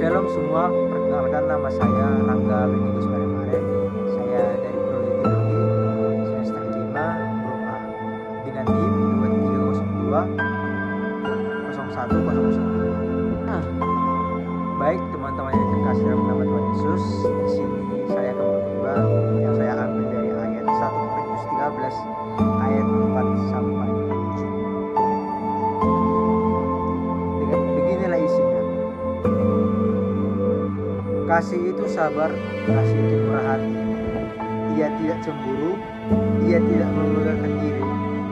Shalom semua, perkenalkan nama saya Rangga Benigus Paremare. Saya dari Prodi Teologi semester 5 grup A dengan NIM 2302 0100. Baik teman-teman yang terkasih dalam nama Tuhan Yesus, di sini saya akan berkhotbah yang saya ambil dari ayat 1 Korintus 13 ayat 4 sampai 7. Beginilah isinya. Kasih itu sabar, kasih itu murah hati. Ia tidak cemburu, ia tidak membanggakan diri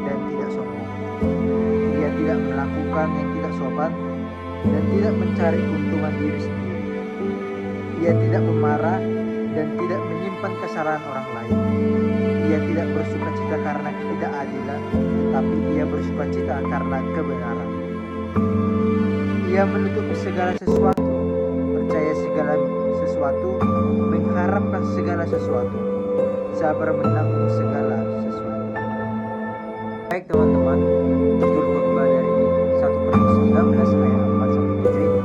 dan tidak sombong. Ia tidak melakukan yang tidak sopan dan tidak mencari keuntungan diri sendiri. Ia tidak memarah dan tidak menyimpan kesalahan orang lain. Ia tidak bersukacita karena ketidakadilan, tetapi ia bersukacita karena kebenaran. Ia menutupi segala sesuatu, percaya segala sesuatu, mengharapkan segala sesuatu, sabar menanggung segala sesuatu. Baik teman-teman, judul khotbah dari 1 Korintus 13 ayat 4 sampai 7 ini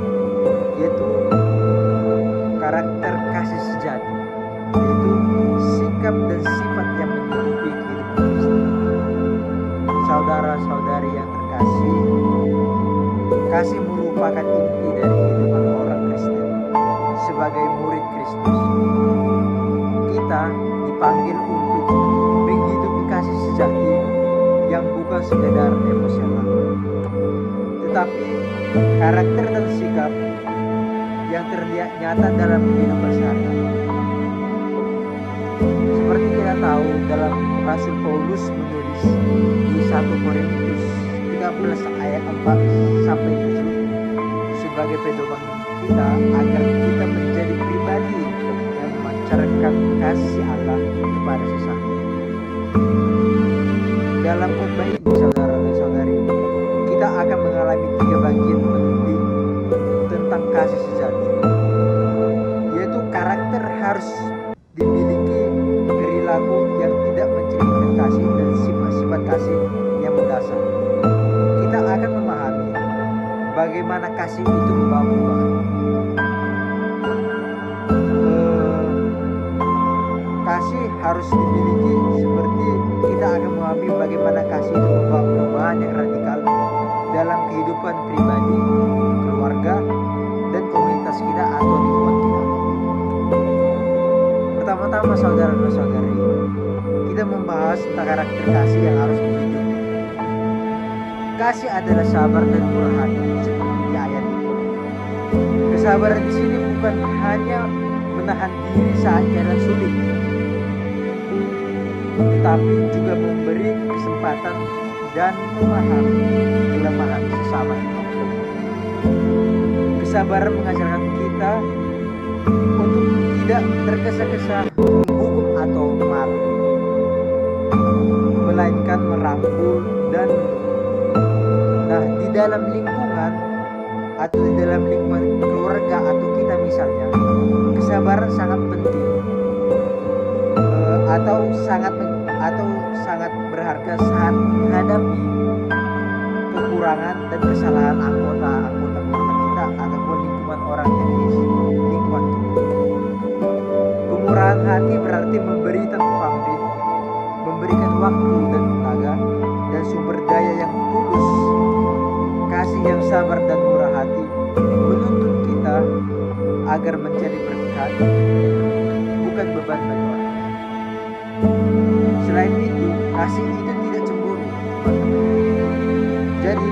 yaitu karakter kasih sejati, yaitu sikap dan sifat yang menghidupi kehidupan Kristen. Saudara-saudari yang terkasih, kasih merupakan inti dari kehidupan orang Kristen. Sebagai murid Kristus, kita dipanggil untuk menghidupi kasih sejati yang bukan sekedar emosional, tetapi karakter dan sikap yang terlihat nyata dalam kehidupan sehari-hari. Seperti kita tahu, dalam Rasul Paulus menulis di 1 Korintus 13 ayat 4 sampai 7 sebagai pedoman kita agar kita menjadi pribadi yang memancarkan kasih Allah kepada sesama. Dalam khotbah ini, saudara dan saudari, kita akan mengalami 3 bagian penting tentang kasih sejati, yaitu karakter harus dimiliki, perilaku yang tidak mencerminkan kasih, dan sifat-sifat kasih yang mendasar. Kita akan memahami bagaimana kasih itu membawa perubahan. Kasih harus dimiliki, seperti kita akan memahami bagaimana kasih itu membawa perubahan yang radikal dalam kehidupan pribadi, keluarga, dan komunitas kita atau lingkungan kita. Pertama-tama saudara dan saudari, kita membahas tentang karakter kasih yang harus dimiliki. Kasih adalah sabar dan murah hati, seperti di ayat itu. Kesabaran di sini bukan hanya menahan diri saat keadaan sulit, tetapi juga memberi kesempatan dan memahami kelemahan sesama kita. Kesabaran mengajarkan kita untuk tidak tergesa-gesa menghukum atau marah, melainkan merangkul dan di dalam lingkungan atau di dalam lingkungan keluarga atau kita misalnya, kesabaran sangat penting atau sangat berharga saat menghadapi kekurangan dan kesalahan anggota keluarga kita ataupun lingkungan orang yang di lingkungan kita. Kemurahan hati berarti memberi tanpa pamrih, memberikan waktu dan tenaga dan sumber daya yang tulus. Kasih yang sabar dan murah hati menuntut kita agar menjadi berkat, bukan beban bagi orang lain. Selain itu, kasih itu tidak cemburu. Jadi,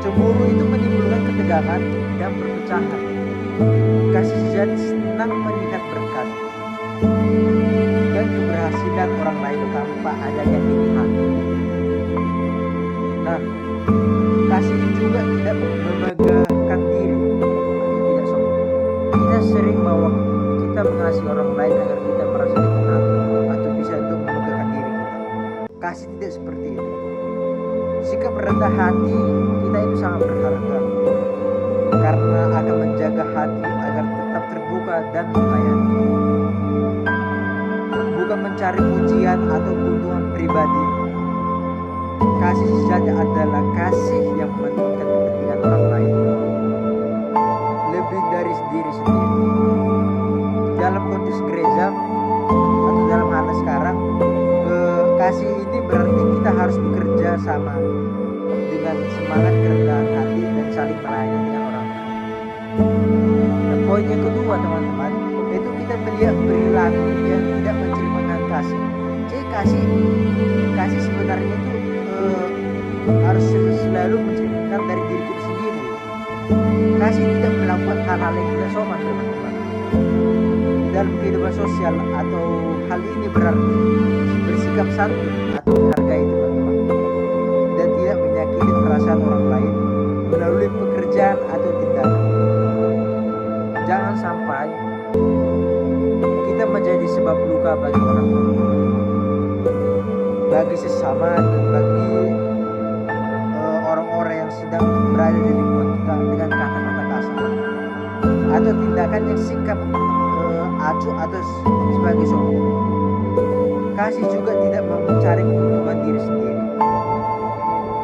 cemburu itu menimbulkan ketegangan dan perpecahan. Kasih sejati senang melihat berkat dan keberhasilan orang lain tanpa adanya iri hati. Nah, kasih juga tidak membanggakan diri, tidak sombong. Kita sering bahwa kita mengasihi orang lain agar kita merasa dikenal atau bisa untuk membanggakan diri kita. Kasih tidak seperti itu. Sikap rendah hati kita itu sangat berharga, karena akan menjaga hati agar tetap terbuka dan melayani. Bukan mencari pujian atau keuntungan pribadi. Kasih sejati adalah kasih yang mementingkan kepentingan orang lain lebih sama dengan semangat kerendahan hati dan saling melayani dengan orang lain. Nah, poin yang kedua teman-teman, itu kita melihat perilaku yang tidak mencerminkan kasih. Jadi kasih sebenarnya itu harus selalu mencerminkan dari diri kita sendiri. Kasih tidak melakukan hal-hal yang tidak sopan teman-teman. Dalam kehidupan sosial atau hal ini berarti bersikap santun atau menghargai teman-teman, dan tidak menyakiti perasaan orang lain melalui pekerjaan atau tindakan. Jangan sampai kita menjadi sebab luka bagi orang lain, bagi sesama, dan bagi orang-orang yang sedang berada di lingkungan kita dengan kata-kata kasar atau tindakan yang sikap acuh atau sebagai sombong. Kasih juga tidak mencari keuntungan diri sendiri.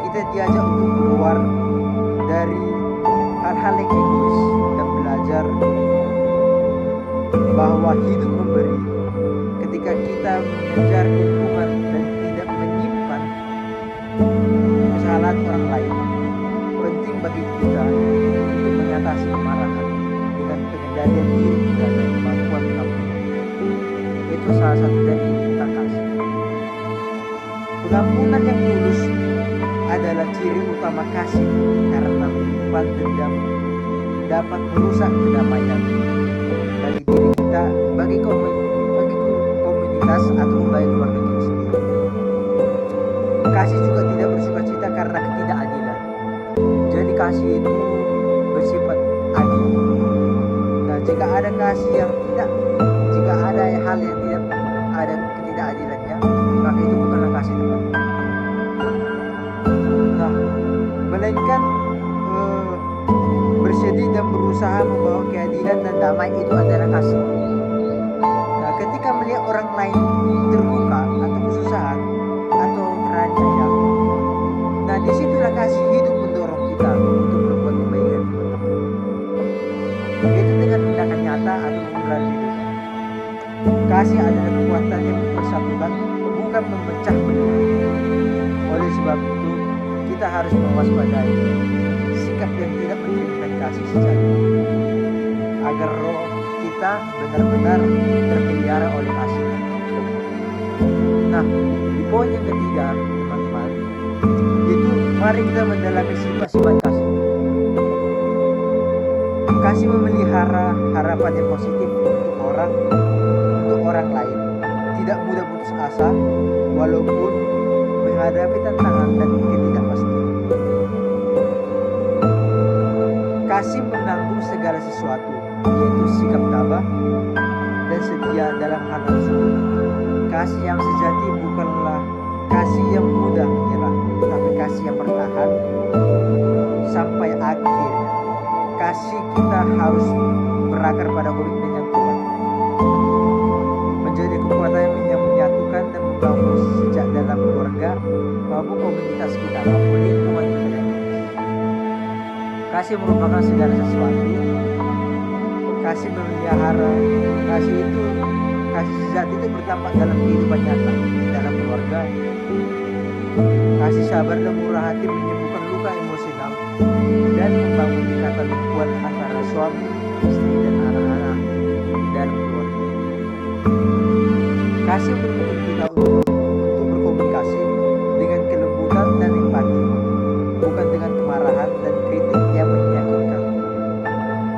Kita diajak untuk keluar dari hal-hal yang egois dan belajar bahwa hidup memberi. Ketika kita mengejar keuntungan dan tidak menyimpan kesalahan orang lain, penting bagi kita untuk mengatasi kemarahan dengan pengendalian diri kita dan kemampuan mengampuni. Itu salah satu dari tentang kasih. Pengampunan yang tulus adalah ciri utama kasih, karena menyimpan dendam dapat merusak kedamaian bagi diri kita, bagi komunitas atau bagi keluarga kita sendiri. Kasih juga tidak bersuka cita karena ketidakadilan. Jadi kasih itu bersifat adil. Nah, jika ada kasih yang tidak, jika ada hal yang tidak ada ketidakadilannya, maka itu bukanlah kasih teman-teman. Nah, melainkan bersedih dan berusaha membawa keadilan dan damai, itu adalah kasih. Nah, ketika melihat orang lain terluka atau kesusahan atau teraniaya, nah disitulah kasih hidup mendorong kita untuk berbuat kebaikan, teman-teman. Itu dengan tindakan nyata atau melalui hidup. Kasih adalah kekuatan yang mempersatukan, bukan memecah belah. Oleh sebab itu, kita harus mewaspadai sikap yang tidak mencerminkan kasih sejati, agar roh kita benar-benar terpelihara oleh kasih. Nah, di poin yang ketiga teman-teman, itu mari kita mendalami sifat-sifat kasih. Kasih memelihara harapan yang positif untuk orang lain, tidak mudah putus asa walaupun menghadapi tantangan dan ketidakpastian. Kasih menanggung segala sesuatu, yaitu sikap tabah dan setia dalam hal tersebut. Kasih yang sejati bukanlah kasih yang mudah menyerah, tapi kasih yang bertahan sampai akhir. Kasih kita harus berakar pada komitmen yang kuat, menjadi kekuatan yang menyatukan dan membangun sejak dalam keluarga maupun komunitas kita maupun lingkungan kita. Kasih merupakan segala sesuatu. Kasih memelihara. Kasih sejati itu bertampak dalam kehidupan nyata, dalam keluarga. Kasih sabar dan murah hati menyembuhkan luka emosional dan membangun ikatan kuat antara suami, istri, dan anak-anak dalam keluarga. Kasih menuntut kita untuk berkomunikasi dengan kelembutan dan empati, bukan dengan kemarahan dan kritik yang menyakitkan.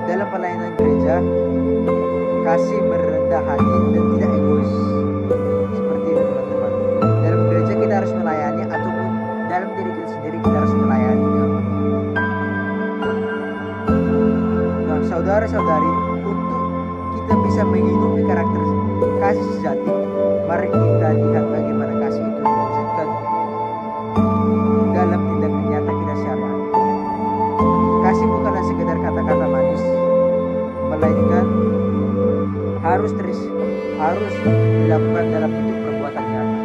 Dalam pelayanan gereja, kasih merendah hati dan tidak egois. Seperti itu teman-teman. Dalam gereja kita harus melayani, ataupun dalam diri kita sendiri kita harus melayani dengan penuh. Nah, saudara-saudari, untuk kita bisa menghidupi karakter kasih sejati, mari kita lihat bagaimana kasih itu diwujudkan dalam tindakan nyata kita sehari-hari. Kasih bukanlah sekedar kata-kata manis, melainkan harus dilakukan dalam bentuk perbuatan nyata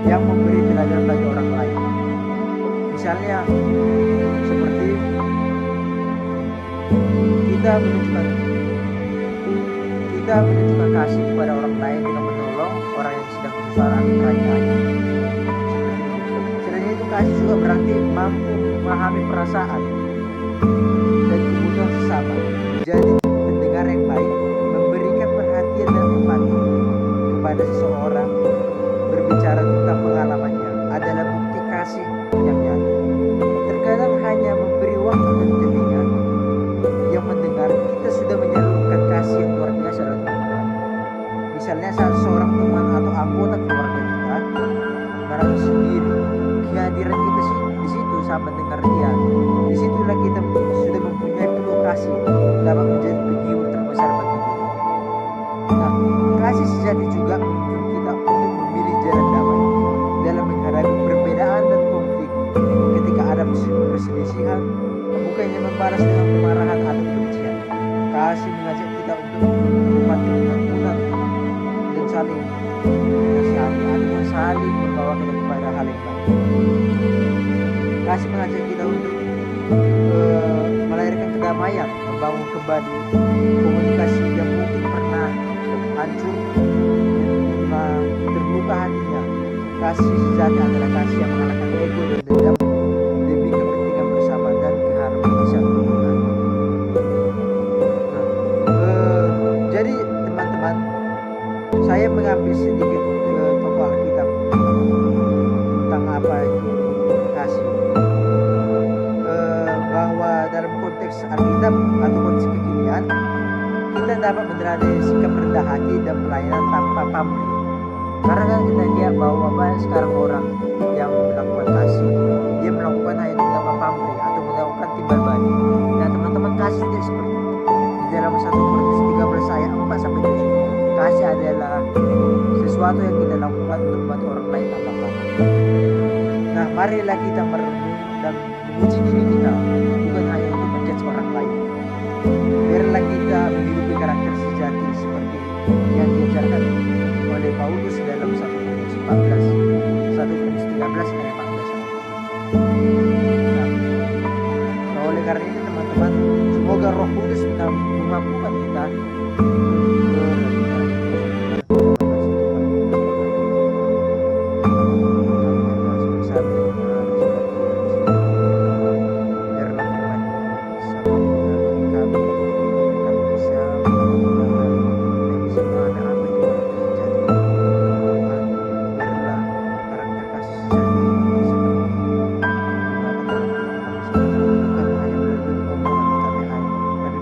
yang memberi teladan bagi orang lain. Misalnya seperti kita menunjukkan kasih kepada orang lain dengan menolong orang yang sedang kesusahan, teraniaya. Seperti itu. kasih juga berarti mampu memahami perasaan dan kebutuhan sesama, menjadi pendengar yang baik, memberikan perhatian dan empati kepada seseorang, berbicara tentang pengalamannya adalah bukti kasih yang nyata. Terkadang hanya memberi waktu dan telinga yang mendengar, kita sudah menyalurkan kasih yang luar biasa dalam teman. Misalnya saat seorang teman atau anggota keluarga kita merasa sendiri, kehadiran kita di situ saat mendengar dia, disitulah kita sudah mempunyai penuh kasih, dapat menjadi penghibur terbesar bagi dia. Nah, kasih sejati juga menuntun kita untuk memilih jalan damai dalam menghadapi perbedaan dan konflik. Ketika ada perselisihan, bukannya membalas dengan kemarahan atau kebencian, kasih mengajak kita untuk menempatkan pengampunan dan saling menasihati atau saling membawa kita kepada hal yang baik. Kasih mengajak kita untuk melahirkan kedamaian, membangun kembali komunikasi yang mungkin pernah hancur, pernah terluka hatinya. Kasih sejati adalah kasih yang mengalahkan ego dan dendam demi kepentingan bersama dan keharmonisan hubungan. Jadi teman-teman, saya mengambil sedikit tokoh Alkitab tentang apa itu kasih, bahwa dalam konteks Alkitab atau konteks kekinian, kita dapat meneladani sikap rendah hati dan pelayanan tanpa pamrih. Karena kan kita lihat bahwa banyak sekarang orang yang melakukan kasih, dia melakukan hal itu tanpa pamrih atau melakukan timbal balik. Nah teman-teman, kasih tidak seperti itu. Di dalam 1 Korintus 13 ayat 4-7, kasih adalah sesuatu yang kita lakukan untuk membantu orang lain tanpa pamrih. Nah, marilah kita merenung dan menguji diri kita, bukan hanya untuk menjudge orang lain. Biarlah kita menghidupi karakter sejati seperti yang diajarkan oleh Paulus dalam 1 Korintus 13 ayat 14. Nah, oleh karena itu teman-teman, semoga Roh Kudus memampukan kita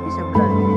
bisa melalui